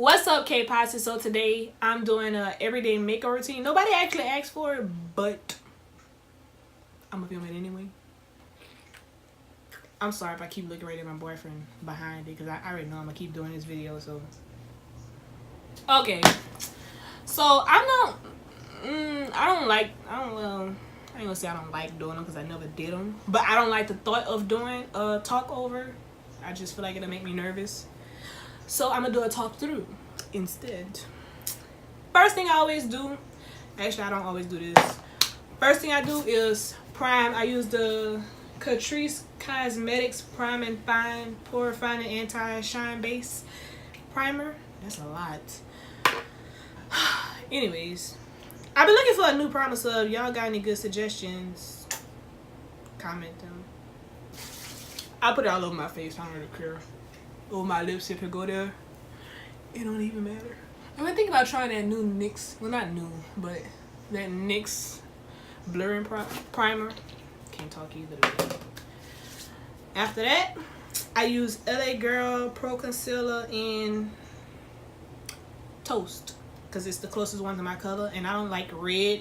What's up, K-Posse? So today I'm doing a everyday makeup routine. Nobody actually asked for it, but I'm gonna film it anyway. I'm sorry if I keep looking right at my boyfriend behind it, because I already know I'm gonna keep doing this video. So okay, so I ain't gonna say I don't like doing them because I never did them, but I don't like the thought of doing a talk over. I just feel like it'll make me nervous. So I'm gonna do a talk through instead. First thing I always do, actually I don't always do this. First thing I do is prime. I use the Kecherene'e Prime and Fine Pore Refining Anti-Shine Base Primer. That's a lot. Anyways, I've been looking for a new primer, so if y'all got any good suggestions, comment them. I'll put it all over my face. I don't really care. Over my lips if it go there. It don't even matter. I've been thinking about trying that new NYX. Well, not new, but that NYX blurring primer. Can't talk either. After that, I use LA Girl Pro Concealer in Toast, because it's the closest one to my color, and I don't like red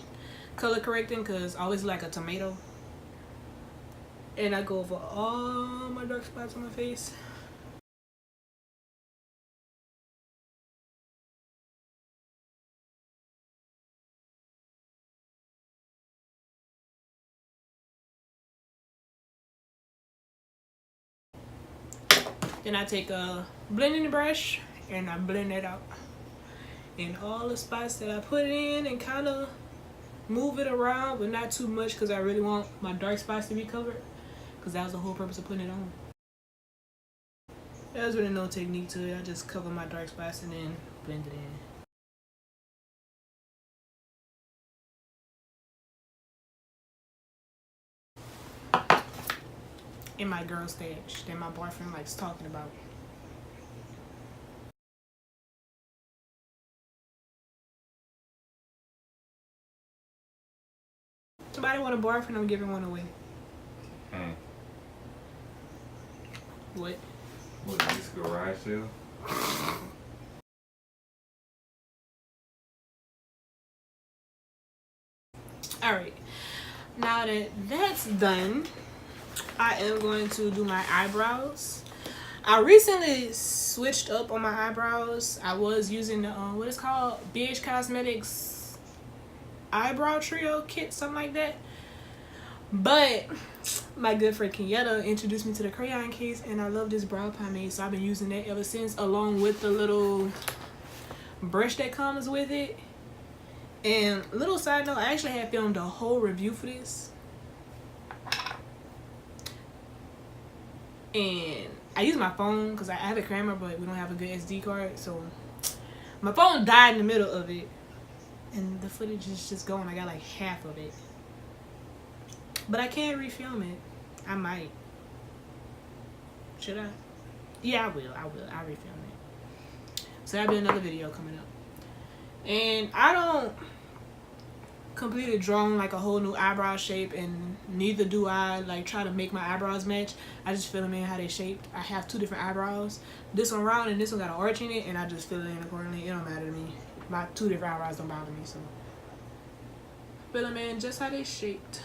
color correcting because I always like a tomato. And I go over all my dark spots on my face. Then I take a blending brush and I blend it out in all the spots that I put it in, and kind of move it around, but not too much because I really want my dark spots to be covered, because that was the whole purpose of putting it on. There's really no technique to it. I just cover my dark spots and then blend it in. In my girl stage that my boyfriend likes talking about. Somebody want a boyfriend, I'm giving one away. What? What is this, garage sale? Alright, now that that's done, I am going to do my eyebrows. I recently switched up on my eyebrows. I was using the what is called BH Cosmetics eyebrow trio kit, something like that, but my good friend Kecherene'e introduced me to the crayon case, and I love this brow pomade, so I've been using that ever since, along with the little brush that comes with it. And little side note, I actually had filmed a whole review for this, and I use my phone because I have a camera, but we don't have a good SD card, so my phone died in the middle of it, and the footage is just gone. I got like half of it, but I can't refilm it. I might. Should I? Yeah, I will. I'll refilm it. So that'll be another video coming up. And I don't completely draw like a whole new eyebrow shape, and neither do I like try to make my eyebrows match. I just fill them in how they shaped. I have two different eyebrows. This one round and this one got an arch in it, and I just fill it in accordingly. It don't matter to me. My two different eyebrows don't bother me, so fill them in just how they shaped.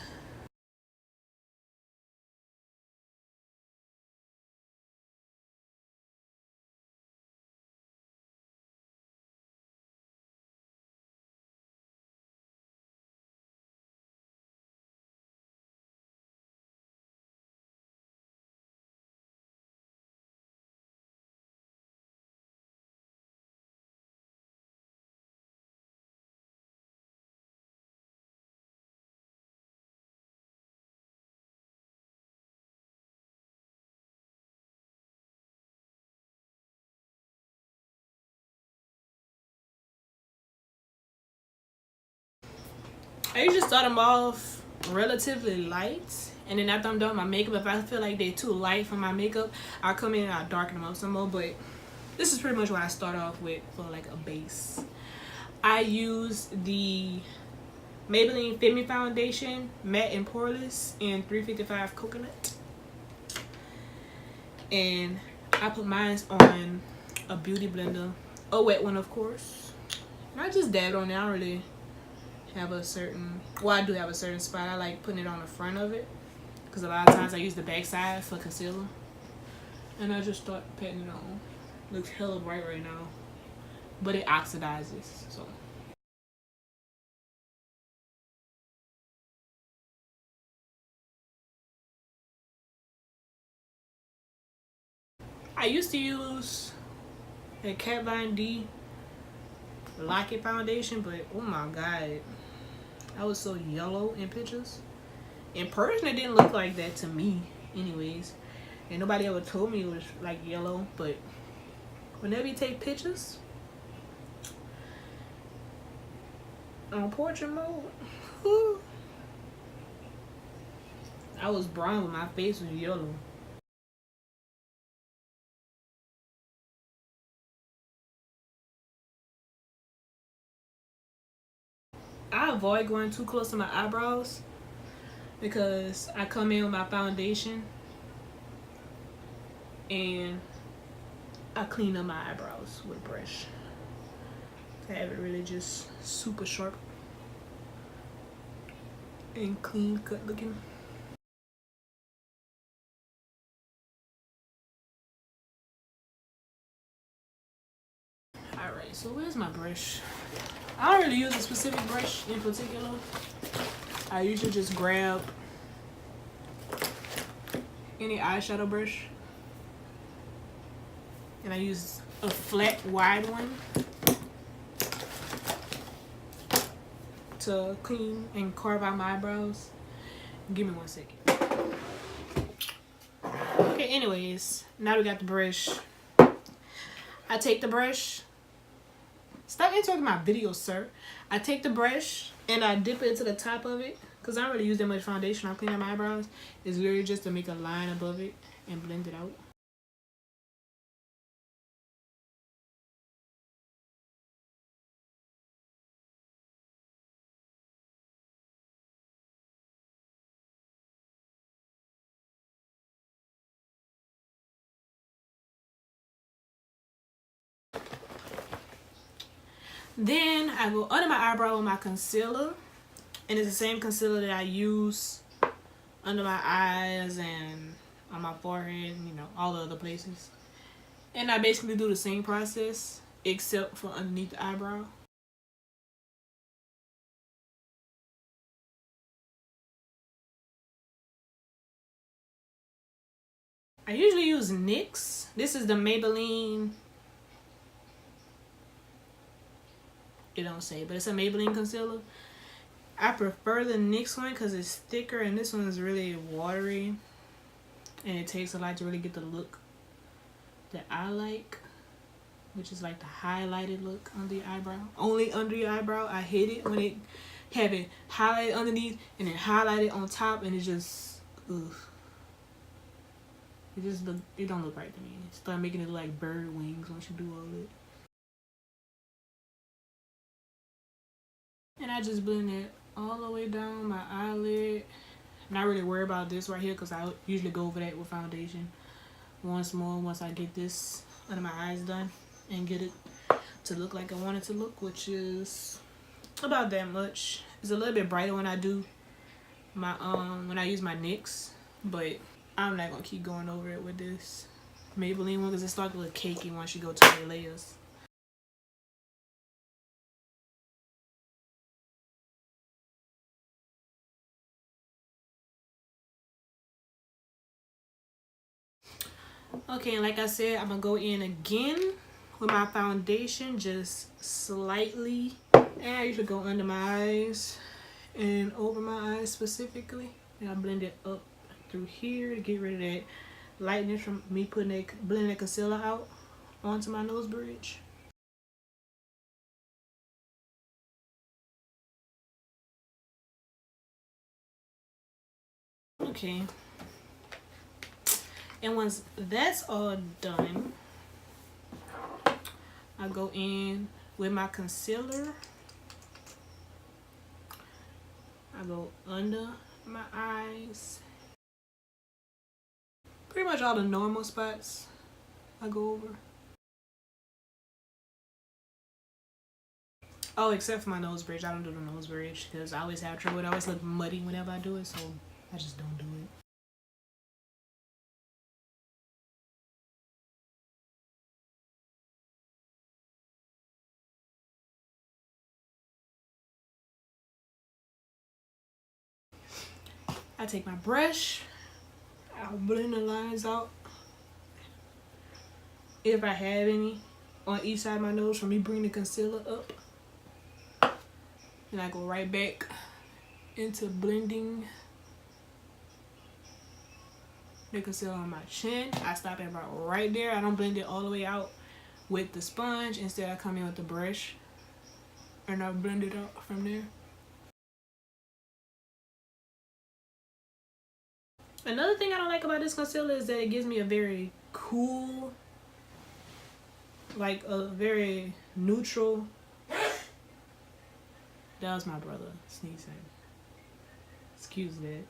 I usually start them off relatively light, and then after I'm done with my makeup, if I feel like they're too light for my makeup, I'll come in and I'll darken them up some more. But this is pretty much what I start off with for like a base. I use the Maybelline Fit Me Foundation Matte and Poreless in 355 Coconut, and I put mine on a beauty blender A wet one, of course. And I just dabbed on it. I don't really have a certain, well, I do have a certain spot. I like putting it on the front of it because a lot of times I use the back side for concealer. And I just start patting it on. Looks hella bright right now, but it oxidizes, so. I used to use a Kat Von D Lock-It foundation, but oh my god, I was so yellow in pictures. In person, it didn't look like that to me, anyways. And nobody ever told me it was like yellow, but whenever you take pictures on portrait mode, whew, I was brown, but my face was yellow. I avoid going too close to my eyebrows because I come in with my foundation and I clean up my eyebrows with a brush to have it really just super sharp and clean cut looking. Alright, so where's my brush? I don't really use a specific brush in particular. I usually just grab any eyeshadow brush and I use a flat wide one to clean and carve out my eyebrows. Give me 1 second. Okay, anyways, now we got the brush. I take the brush. Stop interrupting my video, sir. I take the brush and I dip it into the top of it because I don't really use that much foundation. I clean up my eyebrows. It's really just to make a line above it and blend it out. Then I go under my eyebrow with my concealer, and it's the same concealer that I use under my eyes and on my forehead, and, you know, all the other places. And I basically do the same process except for underneath the eyebrow. I usually use NYX. This is the Maybelline. It don't say, but it's a Maybelline concealer. I prefer the NYX one because it's thicker, and this one is really watery, and it takes a lot to really get the look that I like, which is like the highlighted look under your eyebrow. Only under your eyebrow. I hate it when it have it highlighted underneath and then highlighted on top, and it just, ugh. It just look, it don't look right to me. Start making it look like bird wings once you do all that. And I just blend it all the way down my eyelid. Not really worried about this right here because I usually go over that with foundation once more once I get this under my eyes done and get it to look like I want it to look, which is about that much. It's a little bit brighter when I do my when I use my NYX, but I'm not gonna keep going over it with this Maybelline one because it starts to look cakey once you go to the layers. Okay, and like I said, I'm gonna go in again with my foundation, just slightly. And I usually go under my eyes and over my eyes specifically. And I blend it up through here to get rid of that lightness from me putting that, blending that concealer out onto my nose bridge. Okay. And once that's all done, I go in with my concealer. I go under my eyes. Pretty much all the normal spots I go over. Oh, except for my nose bridge. I don't do the nose bridge because I always have trouble. It always look muddy whenever I do it, so I just don't do it. I take my brush, I'll blend the lines out if I have any on each side of my nose from me bringing the concealer up. And I go right back into blending the concealer on my chin. I stop at about right there. I don't blend it all the way out with the sponge. Instead, I come in with the brush and I blend it out from there. Another thing I don't like about this concealer is that it gives me a very cool, like a very neutral. That was my brother sneezing. Excuse that.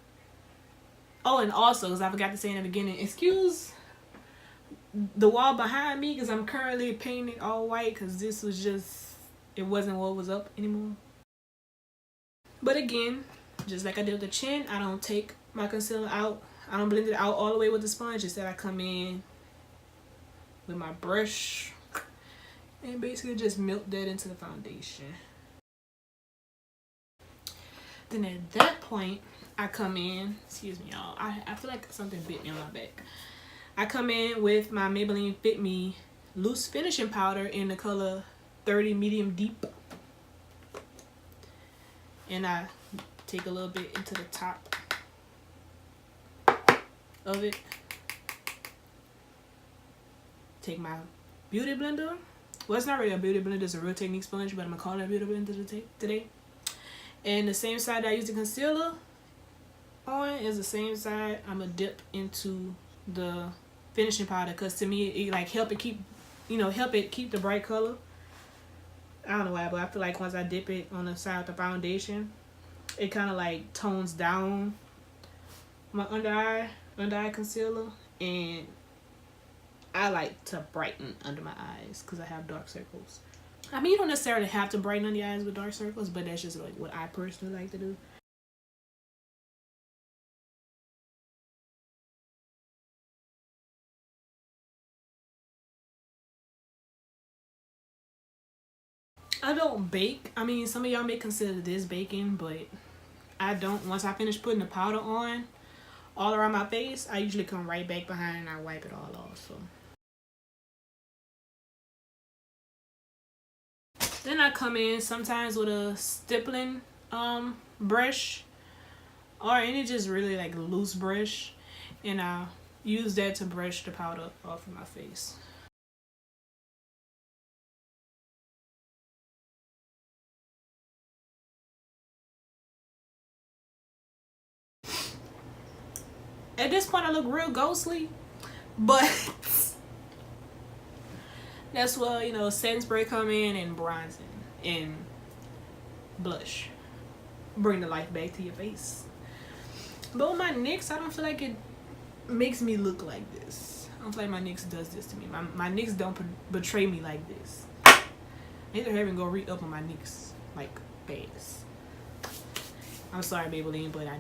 Oh, and also, because I forgot to say in the beginning, excuse the wall behind me because I'm currently painting all white because this was just, it wasn't what was up anymore. But again, just like I did with the chin, I don't take my concealer out. I don't blend it out all the way with the sponge. Instead, I come in with my brush and basically just melt that into the foundation. Then at that point, I come in, excuse me y'all, I feel like something bit me on my back. I come in with my Maybelline Fit Me loose finishing powder in the color 30 medium deep. And I take a little bit into the top of it. Take my beauty blender. Well, it's not really a beauty blender, it's a Real Technique sponge, but I'm gonna call it a beauty blender today. And the same side that I use the concealer on is the same side I'm gonna dip into the finishing powder, because to me it like help it keep the bright color. I don't know why, but I feel like once I dip it on the side of the foundation, it kind of like tones down my under eye concealer, and I like to brighten under my eyes because I have dark circles. I mean, you don't necessarily have to brighten under your eyes with dark circles, but that's just like what I personally like to do. I don't bake. I mean, some of y'all may consider this baking, but I don't. Once I finish putting the powder on all around my face, I usually come right back behind and I wipe it all off. So then I come in sometimes with a stippling brush or any just really like loose brush, and I use that to brush the powder off of my face. At this point I look real ghostly, but that's where, you know, setting spray come in and bronzing and blush. Bring the life back to your face. But with my NYX, I don't feel like it makes me look like this. I don't feel like my NYX does this to me. My NYX don't betray me like this. I need to hurry and go re-up on my NYX like fast. I'm sorry, Maybelline, but I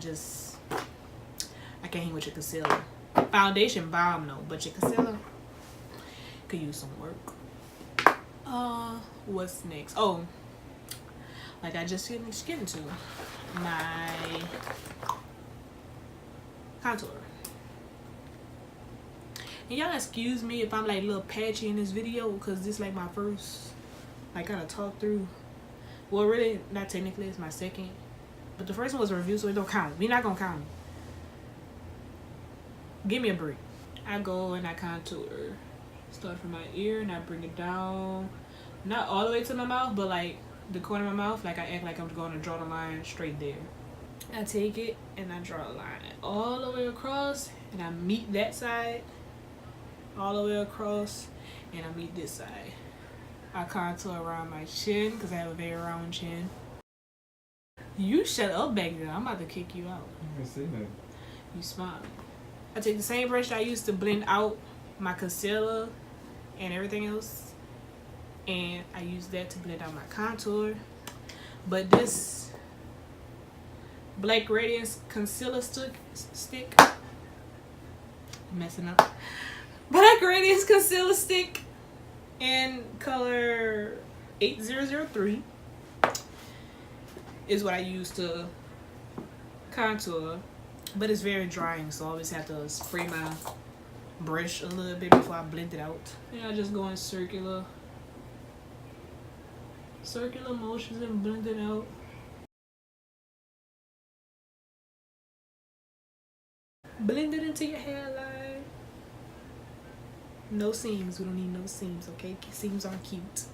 can't hang with your concealer. Foundation bomb though, but your concealer could use some work. What's next? Oh, like I just getting to my contour. And y'all excuse me if I'm like a little patchy in this video, because this like my first like kind of talk through. Well, really not technically, it's my second, but the first one was a review, so it don't count. We're not gonna count it. Give me a break. I go and I contour. Start from my ear and I bring it down, not all the way to my mouth, but like the corner of my mouth. Like I act like I'm going to draw the line straight there. I take it and I draw a line all the way across, and I meet that side all the way across, and I meet this side. I contour around my chin because I have a very round chin. You shut up back there. I'm about to kick you out. I see that. You smart. I take the same brush I used to blend out my concealer and everything else, and I use that to blend out my contour. But this Black Radiance concealer stick, messing up. Black Radiance concealer stick in color 8003 is what I use to contour, but it's very drying, so I always have to spray my brush a little bit before I blend it out. And I just go in circular motions and blend it out. Blend it into your hairline. No seams. We don't need no seams, okay? Seams aren't cute.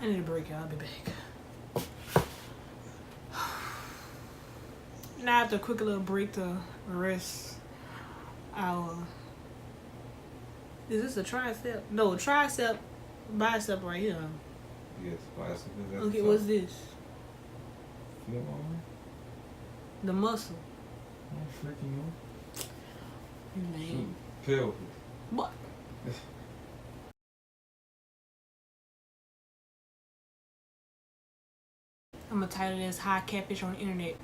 I need a break, y'all. I'll be back. Now after a quick little break to rest our... Is this a tricep? No, tricep, bicep right here. Yes, bicep. Okay, what's this? Feel on? The muscle. I'm freaking you. Man. Pelvis. What? I'm gonna title this "High Catfish on the Internet."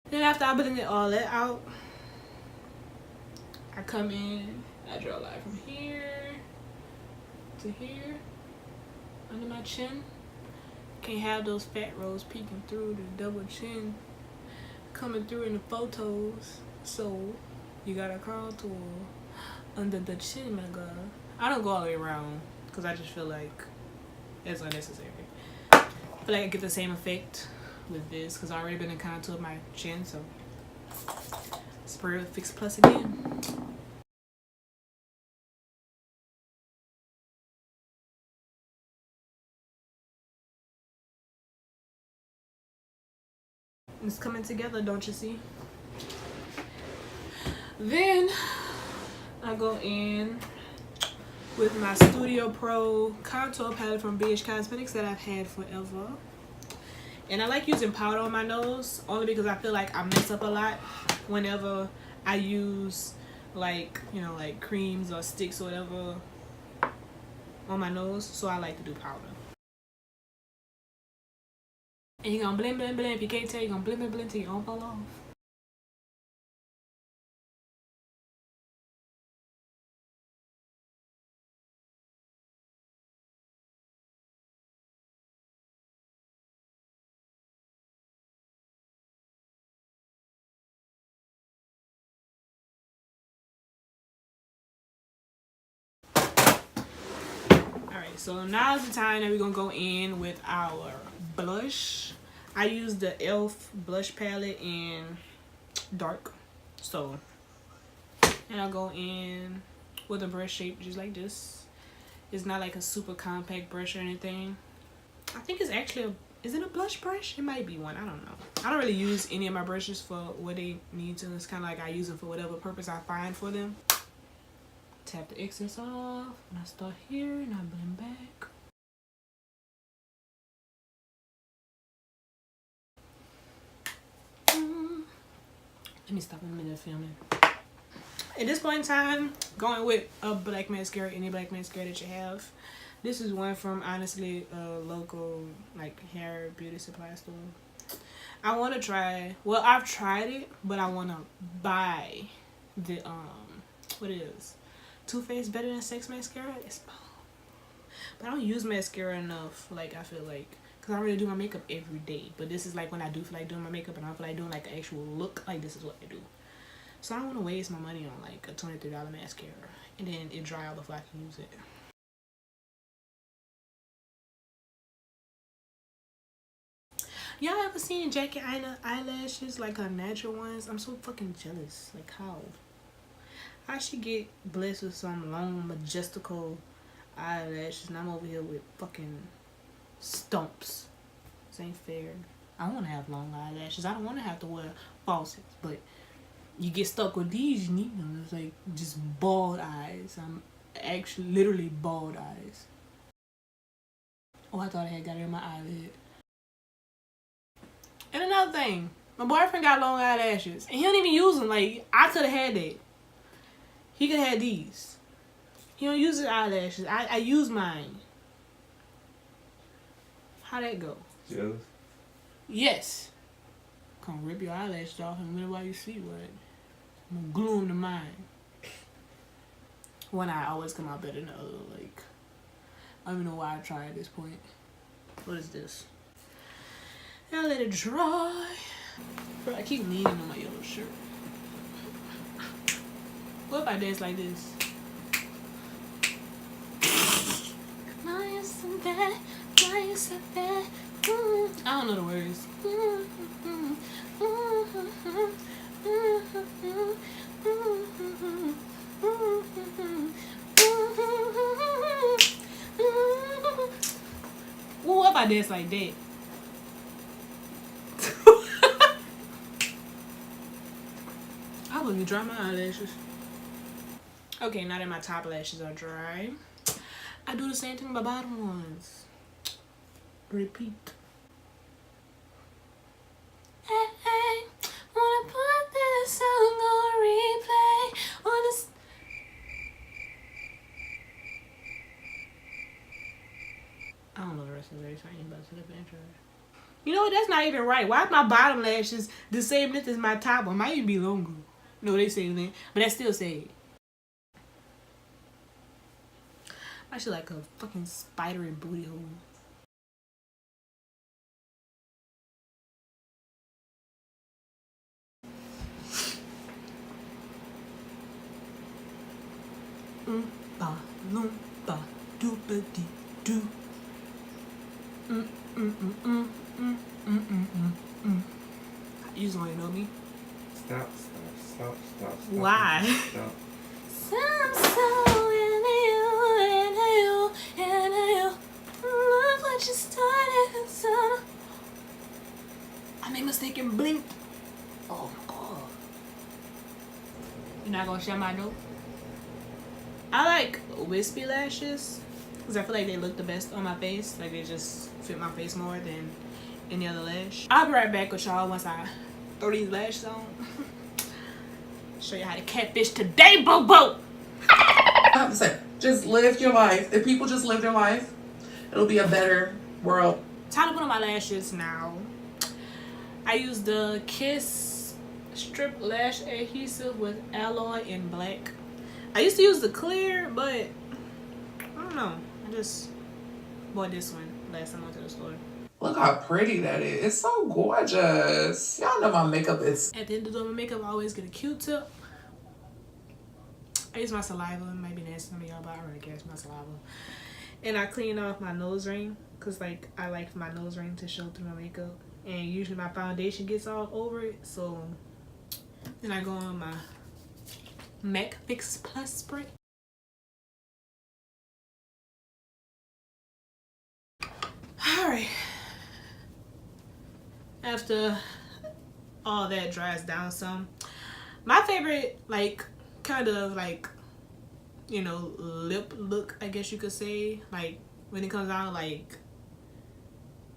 Then after I blend all that out, I come in, I draw a line from here to here, under my chin. Can't have those fat rolls peeking through the double chin coming through in the photos. So you gotta contour under the chin, my girl. I don't go all the way around because I just feel like it's unnecessary. I feel like I get the same effect with this because I already been in contour of my chin, so spray with Fix Plus again. It's coming together, don't you see? Then I go in with my Studio Pro contour palette from BH Cosmetics that I've had forever. And I like using powder on my nose only because I feel like I mess up a lot whenever I use like, you know, like creams or sticks or whatever on my nose. So I like to do powder. And you're gonna blend, blend, blend. If you can't tell, you're gonna blend, blend, blend till you don't fall off. Alright, so now's the time that we're gonna go in with our blush. I use the e.l.f. blush palette in dark. So, and I'll go in with a brush shape just like this. It's not like a super compact brush or anything. I think it's actually is it a blush brush? It might be one. I don't know. I don't really use any of my brushes for what they need to. It's kind of like I use them for whatever purpose I find for them. Tap the excess off, and I start here, and I blend back. Let me stop in a minute filming. At this point in time, going with a black mascara, any black mascara that you have. This is one from, honestly, a local like hair beauty supply store. I want to try, well, I've tried it, but I want to buy the, what it is? Too Faced Better Than Sex mascara. It's bomb. But I don't use mascara enough, like, I feel like, because I really do my makeup every day. But this is like when I do feel like doing my makeup and I feel like doing like an actual look, like this is what I do. So I don't want to waste my money on like a $23 mascara and then it dry out before I can use it. Y'all ever seen Jackie Aina eyelashes, like her natural ones? I'm so fucking jealous. Like how she get blessed with some long majestical eyelashes and I'm over here with fucking stumps. This ain't fair. I want to have long eyelashes. I don't want to have to wear falsies, but you get stuck with these, you need them. It's like just bald eyes. actually literally bald eyes. Oh, I thought I had got it in my eyelid. And another thing, my boyfriend got long eyelashes, and he don't even use them. Like, I could have had that. He could have had these. He don't use his eyelashes. I use mine. How'd that go? Jealous? Yes. Come rip your eyelashes off and wonder why you see what. I'm gonna glue them to mine. One eye always come out better than the other. Like, I don't even know why I try at this point. What is this? Now let it dry. Bro, I keep leaning on my yellow shirt. What if I dance like this? Why you so bad? Why you so bad? I don't know the words. What if I dance like that? I wouldn't dry my eyelashes. Okay, now that my top lashes are dry, I do the same thing with my bottom ones. Repeat. Hey, hey, wanna put this song on replay? I don't know the rest of the lyrics. I ain't about to the intro. You know what? That's not even right. Why is my bottom lashes the same length as my top one? Might even be longer. No, they say length, but that still say it. I should like a fucking spider in booty hole. Ba loompa doopa dee doo. You just wanna know me? Stop. Why? Stop. Look what you started. I made a mistake and blinked. Oh my god. You're not gonna share my note? I like wispy lashes because I feel like they look the best on my face. Like they just fit my face more than any other lash. I'll be right back with y'all once I throw these lashes on. Show you how to catfish today, boo boo. I have to say, just live your life. If people just live their life, it'll be a better world. Time to put on my lashes now. I use the Kiss Strip Lash Adhesive with Alloy in black. I used to use the clear, but I don't know. I just bought this one last time I went to the store. Look how pretty that is. It's so gorgeous. Y'all know my makeup is... At the end of the makeup, I always get a Q-tip. I use my saliva. It might be nasty to y'all, but I don't really care. It's my saliva. And I clean off my nose ring because like I like my nose ring to show through my makeup. And usually my foundation gets all over it. So then I go on my MAC Fix Plus spray. Alright. After all that dries down some, my favorite like kind of like, you know, lip look, I guess you could say, like when it comes out like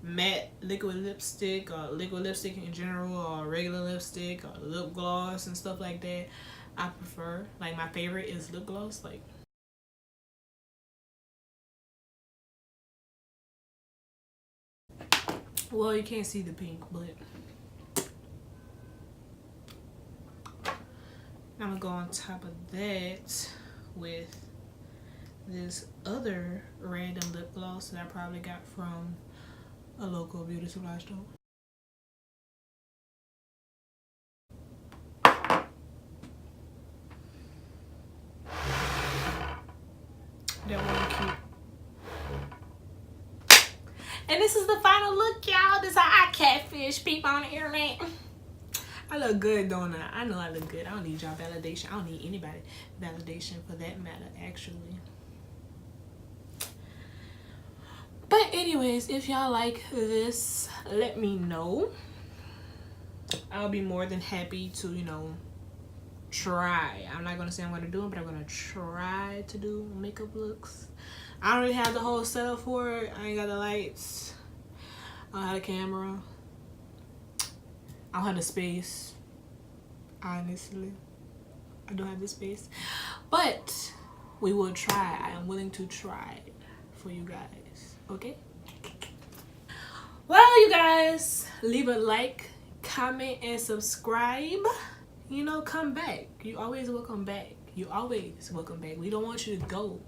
matte liquid lipstick or liquid lipstick in general or regular lipstick or lip gloss and stuff like that, I prefer, like my favorite is lip gloss. Like well, you can't see the pink, but I'm gonna go on top of that with this other random lip gloss that I probably got from a local beauty supply store. That one cute. And this is the final look, y'all. This is how I catfish people on the internet. I look good, don't I? I know I look good. I don't need y'all validation. I don't need anybody validation for that matter, actually. But anyways, if y'all like this, let me know. I'll be more than happy to, you know, try. I'm not gonna say I'm gonna do it, but I'm gonna try to do makeup looks. I don't really have the whole setup for it. I ain't got the lights. I don't have a camera. I don't have the space. Honestly, I don't have the space. But we will try. I am willing to try for you guys. Okay? Well, you guys, leave a like, comment, and subscribe. You know, come back. You always welcome back. You always welcome back. We don't want you to go.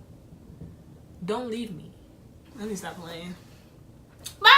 Don't leave me. Let me stop playing. Bye!